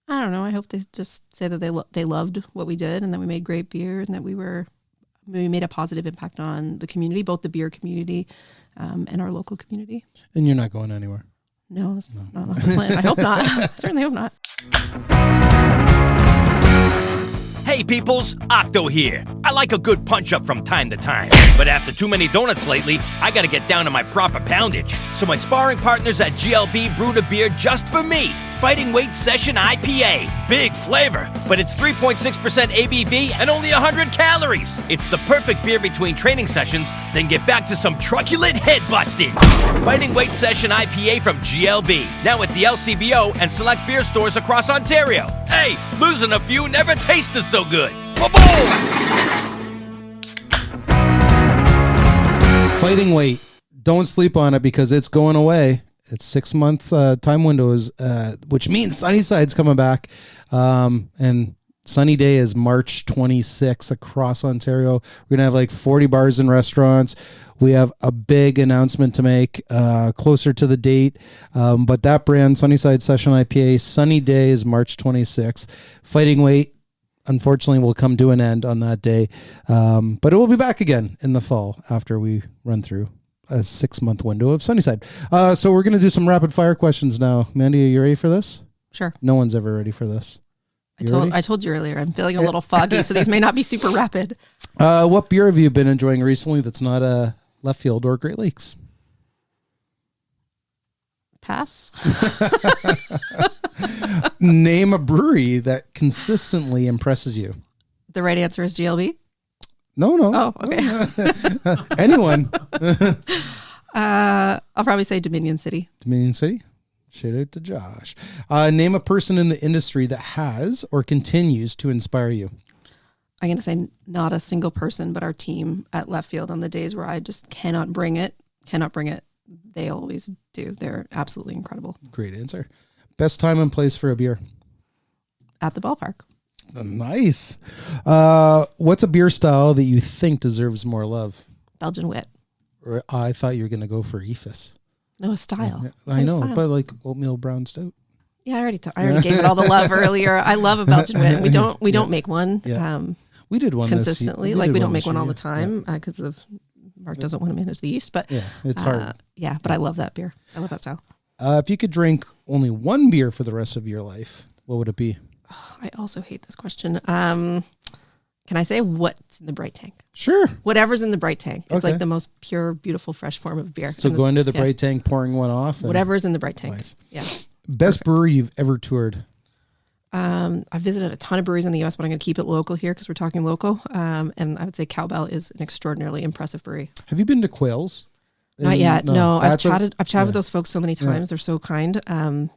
I don't know. I hope they just say that they loved what we did and that we made great beer and that we made a positive impact on the community, both the beer community and our local community. And you're not going anywhere? No, that's not the plan. I hope not. Certainly hope not. Hey peoples, Octo here. I like a good punch-up from time to time, but after too many donuts lately, I gotta get down to my proper poundage. So my sparring partners at GLB brewed a beer just for me, Fighting Weight Session IPA. Big flavor, but it's 3.6% ABV and only 100 calories. It's the perfect beer between training sessions, then get back to some truculent head busting. Fighting Weight Session IPA from GLB, now at the LCBO and select beer stores across Ontario. Hey, losing a few never tasted so good. Ba-boom! Fighting Weight. Don't sleep on it because it's going away. It's 6 months time windows, which means Sunnyside's coming back. And Sunny Day is March 26th across Ontario. We're going to have like 40 bars and restaurants. We have a big announcement to make closer to the date. But that brand, Sunnyside Session IPA, Sunny Day is March 26th. Fighting Weight, unfortunately, will come to an end on that day. But it will be back again in the fall after we run through a 6 month window of Sunnyside. So we're going to do some rapid fire questions now. Mandie, are you ready for this? Sure. No one's ever ready for this. I told you earlier, I'm feeling a little foggy, so these may not be super rapid. What beer have you been enjoying recently that's not Left Field or Great Lakes? Pass. Name a brewery that consistently impresses you. The right answer is GLB. No. Oh, okay. Anyone. I'll probably say Dominion City. Dominion City? Shout out to Josh. Name a person in the industry that has or continues to inspire you. I'm going to say not a single person, but our team at Left Field on the days where I just cannot bring it. They always do. They're absolutely incredible. Great answer. Best time and place for a beer? At the ballpark. Nice. What's a beer style that you think deserves more love? Belgian wit. I thought you were going to go for EFIS. No, a style. I know, but like oatmeal brown stout. Yeah, I already gave it all the love earlier. I love a Belgian wit. We don't make one. Yeah. We did one consistently. We don't make one all the time because of Mark doesn't want to manage the yeast. But yeah, it's hard. Yeah, but I love that beer. I love that style. If you could drink only one beer for the rest of your life, what would it be? I also hate this question. Can I say what's in the bright tank? Sure. Whatever's in the bright tank. It's Okay. like the most pure, beautiful, fresh form of beer. So go into the bright tank, pouring one off. Whatever's in the bright tank. Nice. Yeah. Best brewery you've ever toured? I've visited a ton of breweries in the U.S., but I'm going to keep it local here because we're talking local. And I would say Cowbell is an extraordinarily impressive brewery. Have you been to Quails? Not yet. No, I've chatted yeah. with those folks so many times. Yeah. They're so kind.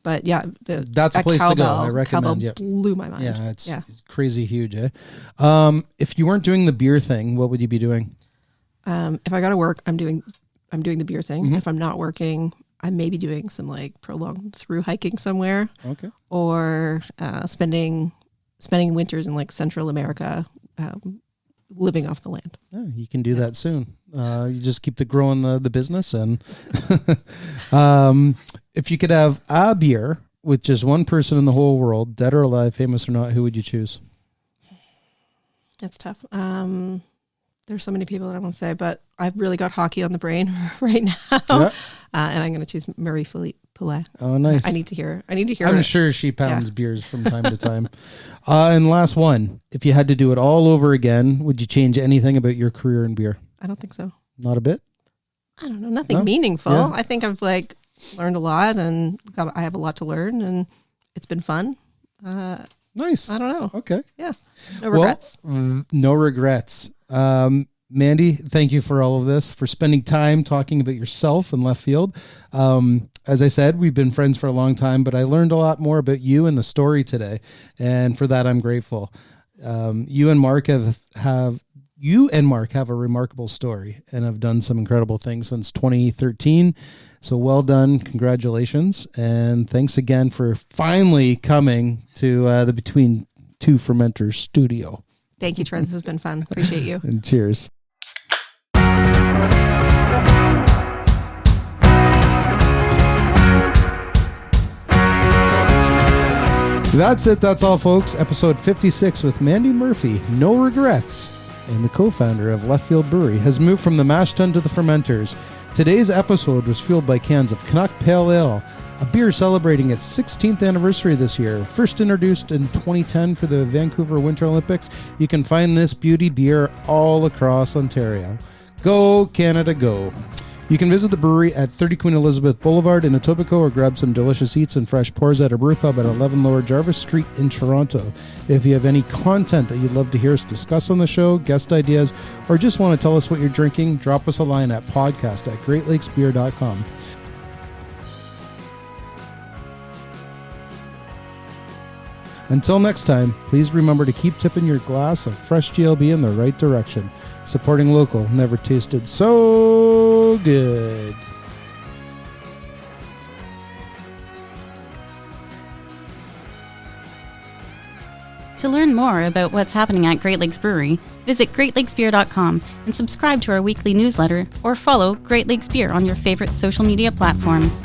But yeah, that's a place Cowbell, to go. I recommend. Cowbell blew my mind. Yeah, it's crazy huge. Eh? If you weren't doing the beer thing, what would you be doing? If I got to work, I'm doing the beer thing. Mm-hmm. If I'm not working, I may be doing some like prolonged through hiking somewhere. Okay. Or spending winters in like Central America, living off the land. Yeah, you can do that soon. You just keep growing the business. And if you could have a beer with just one person in the whole world, dead or alive, famous or not, who would you choose? That's tough. There's so many people that I want to say, but I've really got hockey on the brain right now. Yeah. And I'm going to choose Marie-Philippe Poulet. Oh, nice. I need to hear I'm sure she pounds beers from time to time. And last one, if you had to do it all over again, would you change anything about your career in beer? I don't think so. Not a bit? I don't know. Nothing meaningful. Yeah. I think I've learned a lot and I have a lot to learn and it's been fun. Nice. I don't know. Okay. Yeah. No regrets. Well, no regrets. Mandie, thank you for all of this, for spending time talking about yourself and Left Field. As I said, we've been friends for a long time, but I learned a lot more about you and the story today. And for that, I'm grateful. You and Mark have you and Mark have a remarkable story and have done some incredible things since 2013. So well done. Congratulations. And thanks again for finally coming to the Between Two Fermenters studio. Thank you, Troy. This has been fun. Appreciate you. And cheers. That's it. That's all, folks. Episode 56 with Mandie Murphy. No regrets. And the co-founder of Left Field Brewery has moved from the mash tun to the fermenters. Today's episode was fueled by cans of Canuck Pale Ale, a beer celebrating its 16th anniversary this year. First introduced in 2010 for the Vancouver Winter Olympics, you can find this beauty beer all across Ontario. Go, Canada, go. You can visit the brewery at 30 Queen Elizabeth Boulevard in Etobicoke or grab some delicious eats and fresh pours at a brew pub at 11 Lower Jarvis Street in Toronto. If you have any content that you'd love to hear us discuss on the show, guest ideas, or just want to tell us what you're drinking, drop us a line at podcast@greatlakesbeer.com. Until next time, please remember to keep tipping your glass of fresh GLB in the right direction. Supporting local never tasted so good. To learn more about what's happening at Great Lakes Brewery, visit greatlakesbeer.com and subscribe to our weekly newsletter or follow Great Lakes Beer on your favorite social media platforms.